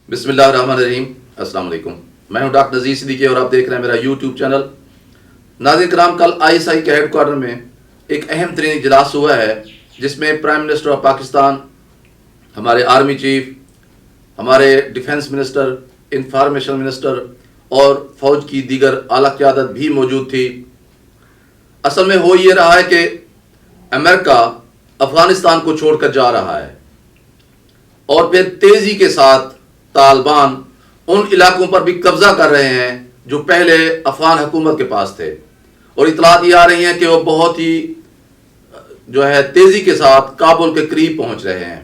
بسم اللہ الرحمن الرحیم۔ السلام علیکم، میں ہوں ڈاکٹر نذیر صدیقی اور آپ دیکھ رہے ہیں میرا یوٹیوب چینل۔ ناظرین کرام، کل ISI کے ہیڈ کوارٹر میں ایک اہم ترین اجلاس ہوا ہے جس میں پرائم منسٹر آف پاکستان، ہمارے آرمی چیف، ہمارے ڈیفنس منسٹر، انفارمیشن منسٹر اور فوج کی دیگر اعلیٰ قیادت بھی موجود تھی۔ اصل میں ہو یہ رہا ہے کہ امریکہ افغانستان کو چھوڑ کر جا رہا ہے اور پھر تیزی کے ساتھ طالبان ان علاقوں پر بھی قبضہ کر رہے ہیں جو پہلے افغان حکومت کے پاس تھے، اور اطلاعات یہ آ رہی ہیں کہ وہ بہت ہی تیزی کے ساتھ کابل کے قریب پہنچ رہے ہیں۔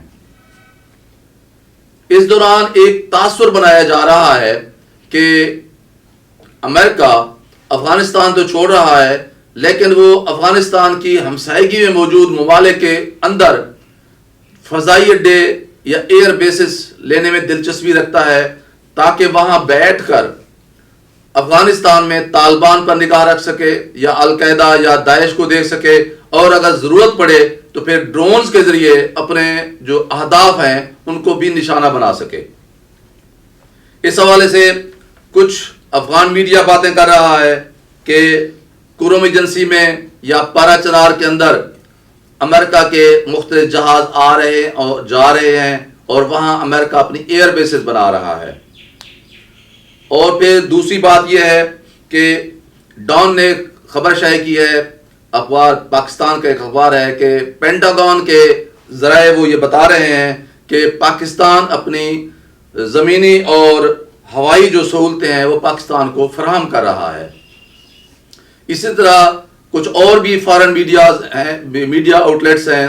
اس دوران ایک تاثر بنایا جا رہا ہے کہ امریکہ افغانستان تو چھوڑ رہا ہے لیکن وہ افغانستان کی ہمسائیگی میں موجود ممالک کے اندر فضائی اڈے یا ایئر بیسز لینے میں دلچسپی رکھتا ہے تاکہ وہاں بیٹھ کر افغانستان میں طالبان پر نگاہ رکھ سکے یا القاعدہ یا داعش کو دیکھ سکے، اور اگر ضرورت پڑے تو پھر ڈرونز کے ذریعے اپنے جو اہداف ہیں ان کو بھی نشانہ بنا سکے۔ اس حوالے سے کچھ افغان میڈیا باتیں کر رہا ہے کہ کروم ایجنسی میں یا پارا چنار کے اندر امریکہ کے مختلف جہاز آ رہے اور جا رہے ہیں اور وہاں امریکہ اپنی ایئر بیسز بنا رہا ہے۔ اور پھر دوسری بات یہ ہے کہ ڈان نے خبر شائع کی ہے، اخبار پاکستان کا ایک اخبار ہے، کہ پینٹاگون کے ذرائع وہ یہ بتا رہے ہیں کہ پاکستان اپنی زمینی اور ہوائی جو سہولتیں ہیں وہ پاکستان کو فراہم کر رہا ہے۔ اسی طرح کچھ اور بھی فارن میڈیا آؤٹلیٹس ہیں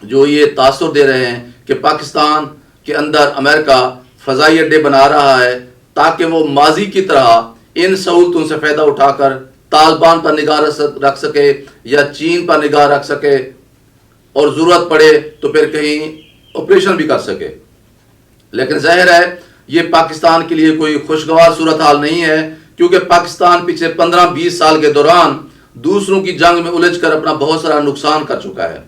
جو یہ تاثر دے رہے ہیں کہ پاکستان کے اندر امریکہ فضائی اڈے بنا رہا ہے تاکہ وہ ماضی کی طرح ان سہولتوں سے فائدہ اٹھا کر طالبان پر نگاہ رکھ سکے یا چین پر نگاہ رکھ سکے، اور ضرورت پڑے تو پھر کہیں آپریشن بھی کر سکے۔ لیکن ظاہر ہے یہ پاکستان کے لیے کوئی خوشگوار صورتحال نہیں ہے، کیونکہ پاکستان پچھلے 15-20 سال کے دوران دوسروں کی جنگ میں الجھ کر اپنا بہت سارا نقصان کر چکا ہے۔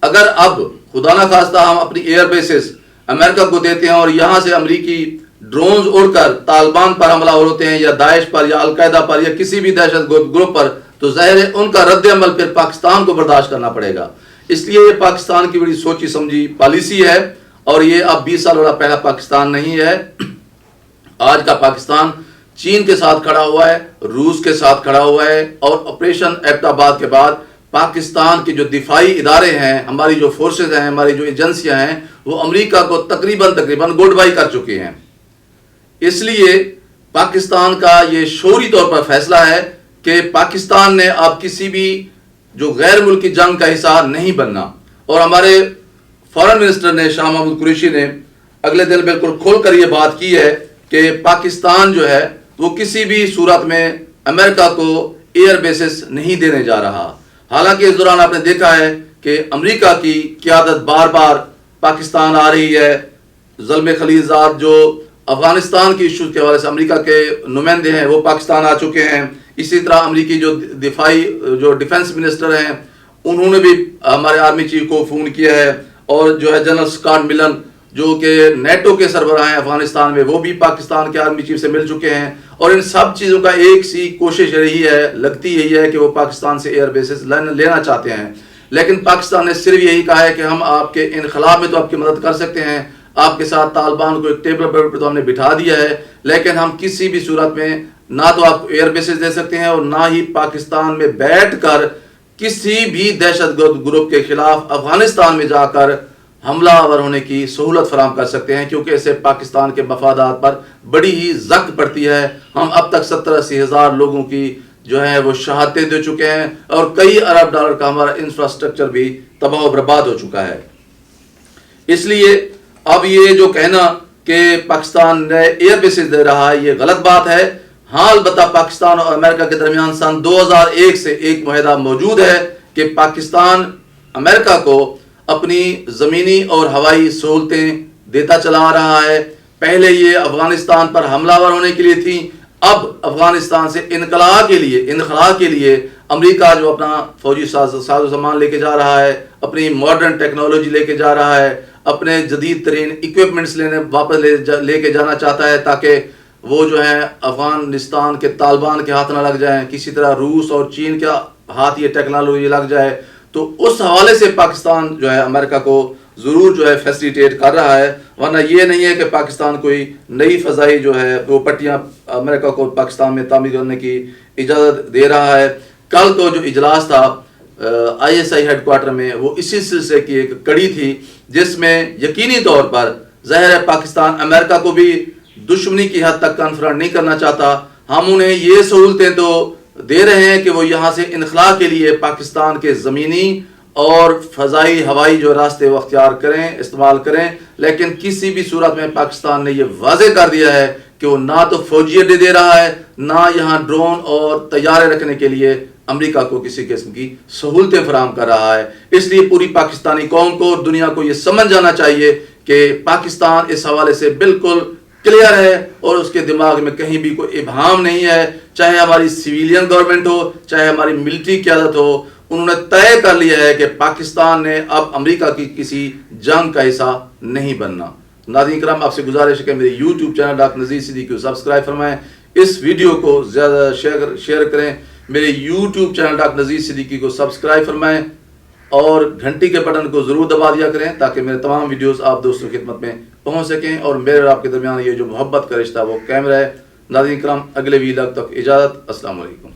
اگر اب خدا نہ خواستہ ہم اپنی ایئر بیسز امریکہ کو دیتے ہیں اور یہاں سے امریکی ڈرونز اڑ کر طالبان پر حملہ ہوتے ہیں یا داعش پر یا القاعدہ پر یا کسی بھی دہشت گروپ پر، تو ظاہر ہے ان کا رد عمل پھر پاکستان کو برداشت کرنا پڑے گا۔ اس لیے یہ پاکستان کی بڑی سوچی سمجھی پالیسی ہے، اور یہ اب 20 سال والا پہلا پاکستان نہیں ہے۔ آج کا پاکستان چین کے ساتھ کھڑا ہوا ہے، روس کے ساتھ کھڑا ہوا ہے، اور آپریشن ایبٹ آباد کے بعد پاکستان کے جو دفاعی ادارے ہیں، ہماری جو فورسز ہیں، ہماری جو ایجنسیاں ہیں، وہ امریکہ کو تقریباً گڈ بائی کر چکے ہیں۔ اس لیے پاکستان کا یہ شعوری طور پر فیصلہ ہے کہ پاکستان نے اب کسی بھی جو غیر ملکی جنگ کا حصہ نہیں بننا، اور ہمارے فارن منسٹر نے شاہ محمود قریشی نے اگلے دن بالکل کھول کر یہ بات کی ہے کہ پاکستان جو ہے وہ کسی بھی صورت میں امریکہ کو ایئر بیسز نہیں دینے جا رہا۔ حالانکہ اس دوران آپ نے دیکھا ہے کہ امریکہ کی قیادت بار بار پاکستان آ رہی ہے۔ زلمے خلیلزاد جو افغانستان کی ایشوز کے حوالے سے امریکہ کے نمائندے ہیں وہ پاکستان آ چکے ہیں۔ اسی طرح امریکی جو ڈیفنس منسٹر ہیں انہوں نے بھی ہمارے آرمی چیف کو فون کیا ہے، اور جنرل اسکاٹ ملن جو کہ نیٹو کے سربراہ ہیں افغانستان میں، وہ بھی پاکستان کے آرمی چیف سے مل چکے ہیں۔ اور ان سب چیزوں کا ایک سی کوشش رہی ہے، لگتی یہی ہے کہ وہ پاکستان سے ایئر بیسز لینا چاہتے ہیں۔ لیکن پاکستان نے صرف یہی کہا ہے کہ ہم آپ کے انخلا میں تو آپ کی مدد کر سکتے ہیں، آپ کے ساتھ طالبان کو ایک ٹیبل پر تو ہم نے بٹھا دیا ہے، لیکن ہم کسی بھی صورت میں نہ تو آپ کو ایئر بیسز دے سکتے ہیں اور نہ ہی پاکستان میں بیٹھ کر کسی بھی دہشت گرد گروپ کے خلاف افغانستان میں جا کر حملہ آور ہونے کی سہولت فراہم کر سکتے ہیں، کیونکہ اسے پاکستان کے مفادات پر بڑی ہی زک پڑتی ہے۔ ہم اب تک 70-80 ہزار لوگوں کی وہ شہادتیں دے چکے ہیں، اور کئی ارب ڈالر کا ہمارا انفراسٹرکچر بھی تباہ و برباد ہو چکا ہے۔ اس لیے اب یہ جو کہنا کہ پاکستان نے ایئر بیسز دے رہا ہے یہ غلط بات ہے۔ ہاں البتہ پاکستان اور امریکہ کے درمیان سن 2001 سے ایک معاہدہ موجود ہے کہ پاکستان امریکہ کو اپنی زمینی اور ہوائی سہولتیں دیتا چلا رہا ہے۔ پہلے یہ افغانستان پر حملہ آور ہونے کے لیے تھیں، اب افغانستان سے انخلا کے لیے امریکہ جو اپنا فوجی ساز و سامان لے کے جا رہا ہے، اپنی ماڈرن ٹیکنالوجی لے کے جا رہا ہے، اپنے جدید ترین اکوپمنٹس واپس لے کے جانا چاہتا ہے تاکہ وہ جو ہے افغانستان کے طالبان کے ہاتھ نہ لگ جائیں، کسی طرح روس اور چین کے ہاتھ یہ ٹیکنالوجی لگ جائے، تو اس حوالے سے پاکستان جو ہے امریکہ کو ضرور جو ہے فیسیلیٹیٹ کر رہا ہے، ورنہ یہ نہیں ہے کہ پاکستان کوئی نئی فضائی جو ہے وہ پٹیاں امریکہ کو پاکستان میں تعمیر کرنے کی اجازت دے رہا ہے۔ کل کو جو اجلاس تھا I S I had quarter میں، وہ اسی سلسلے کی ایک کڑی تھی جس میں یقینی طور پر ظاہر ہے پاکستان امریکہ کو بھی دشمنی کی حد تک کنفرنٹ نہیں کرنا چاہتا۔ ہم انہیں یہ سہولتیں تو دے رہے ہیں کہ وہ یہاں سے انخلاء کے لیے پاکستان کے زمینی اور فضائی ہوائی جو راستے وہ اختیار کریں، استعمال کریں، لیکن کسی بھی صورت میں پاکستان نے یہ واضح کر دیا ہے کہ وہ نہ تو فوجی اڈے دے رہا ہے، نہ یہاں ڈرون اور طیارے رکھنے کے لیے امریکہ کو کسی قسم کی سہولتیں فراہم کر رہا ہے۔ اس لیے پوری پاکستانی قوم کو اور دنیا کو یہ سمجھ جانا چاہیے کہ پاکستان اس حوالے سے بالکل کلیئر ہے اور اس کے دماغ میں کہیں بھی کوئی ابہام نہیں ہے، چاہے ہماری سویلین گورنمنٹ ہو، چاہے ہماری ملٹری قیادت ہو، انہوں نے طے کر لیا ہے کہ پاکستان نے اب امریکہ کی کسی جنگ کا حصہ نہیں بننا۔ ناظرین کرام، آپ سے گزارش ہے کہ میرے YouTube channel doctor Nazir Siddiqui کو سبسکرائب فرمائیں، اس ویڈیو کو زیادہ شیئر کریں، میرے YouTube channel doctor Nazir Siddiqui کو سبسکرائب فرمائیں اور گھنٹی کے بٹن کو ضرور دبا دیا کریں تاکہ میرے تمام ویڈیوز آپ دوستوں کی خدمت میں پہنچ سکیں اور میرے اور آپ کے درمیان یہ جو محبت کا رشتہ وہ قائم رہے۔ ناظرین کرام، اگلے ویلاگ تک اجازت، السلام علیکم۔